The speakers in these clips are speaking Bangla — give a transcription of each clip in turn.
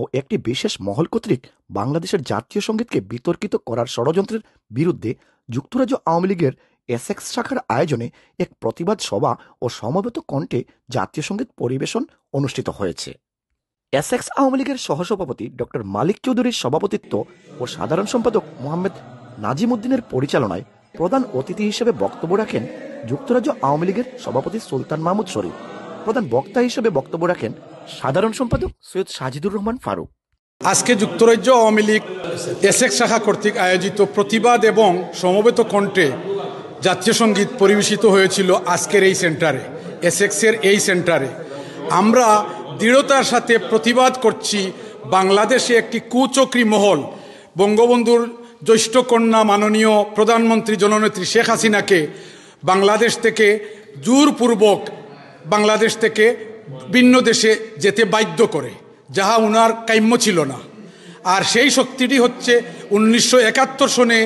ও একটি বিশেষ মহল কর্তৃক বাংলাদেশের জাতীয় সঙ্গীতকে বিতর্কিত করার ষড়যন্ত্রের বিরুদ্ধে যুক্তরাজ্য আওয়ামী লীগের এসেক্স শাখার আয়োজনে এক প্রতিবাদ সভা ও সমবেত কণ্ঠে জাতীয় সঙ্গীত পরিবেশন অনুষ্ঠিত হয়েছে। এসেক্স আওয়ামী লীগের সহসভাপতি ডক্টর মালিক চৌধুরীর সভাপতিত্ব ও সাধারণ সম্পাদক মোহাম্মদ নাজিম উদ্দিনের পরিচালনায় প্রধান অতিথি হিসেবে বক্তব্য রাখেন যুক্তরাজ্য আওয়ামী লীগের সভাপতি সুলতান মাহমুদ শরীফ। প্রধান বক্তা হিসেবে বক্তব্য রাখেন সাধারণ সম্পাদক সৈয়দ সাজিদুর রহমান ফারুক। আজকে যুক্তরাজ্য আওয়ামী লীগ এসেক্স শাখা কর্তৃক আয়োজিত প্রতিবাদ এবং সমবেত কণ্ঠে জাতীয় সঙ্গীত পরিবেশিত হয়েছিল আজকের এই সেন্টারে, এসেক্সের এই সেন্টারে। আমরা দৃঢ়তার সাথে প্রতিবাদ করছি বাংলাদেশে একটি কুচক্রী মহল বঙ্গবন্ধুর জ্যেষ্ঠ কন্যা মাননীয় প্রধানমন্ত্রী জননেত্রী শেখ হাসিনাকে বাংলাদেশ থেকে জোরপূর্বক বাংলাদেশ থেকে ভিন্ন দেশে যেতে বাধ্য করে, যাহা উনার কাম্য ছিল না। আর সেই শক্তিটি হচ্ছে 1971 সনে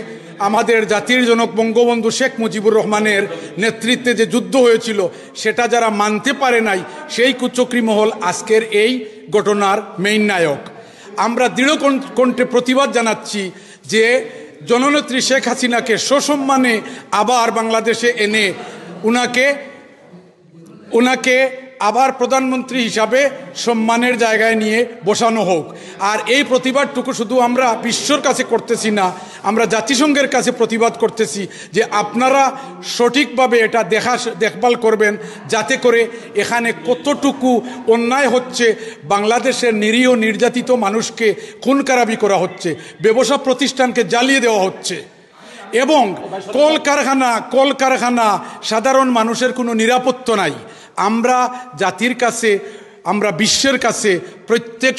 আমাদের জাতির জনক বঙ্গবন্ধু শেখ মুজিবুর রহমানের নেতৃত্বে যে যুদ্ধ হয়েছিল, সেটা যারা মানতে পারে নাই, সেই কুচক্রী মহল আজকের এই ঘটনার মেইন নায়ক। আমরা দৃঢ় কণ্ঠে প্রতিবাদ জানাচ্ছি যে জননেত্রী শেখ হাসিনাকে সসম্মানে আবার বাংলাদেশে এনে উনাকে আবার প্রধানমন্ত্রী হিসাবে সম্মানের জায়গায় নিয়ে বসানো হোক। আর এই প্রতিবাদটুকু শুধু আমরা বিশ্বর কাছে করতেছি না, আমরা জাতিসংঘের কাছে প্রতিবাদ করতেছি যে আপনারা সঠিকভাবে এটা দেখভাল করবেন, যাতে করে এখানে কতটুকু অন্যায় হচ্ছে, বাংলাদেশের নিরীহ নির্যাতিত মানুষকে খুন খারাপি করা হচ্ছে, ব্যবসা প্রতিষ্ঠানকে জ্বালিয়ে দেওয়া হচ্ছে, এবং কলকারখানা সাধারণ মানুষের কোনো নিরাপত্তা নাই। আমরা জাতির কাছে, আমরা বিশ্বের কাছে প্রত্যেক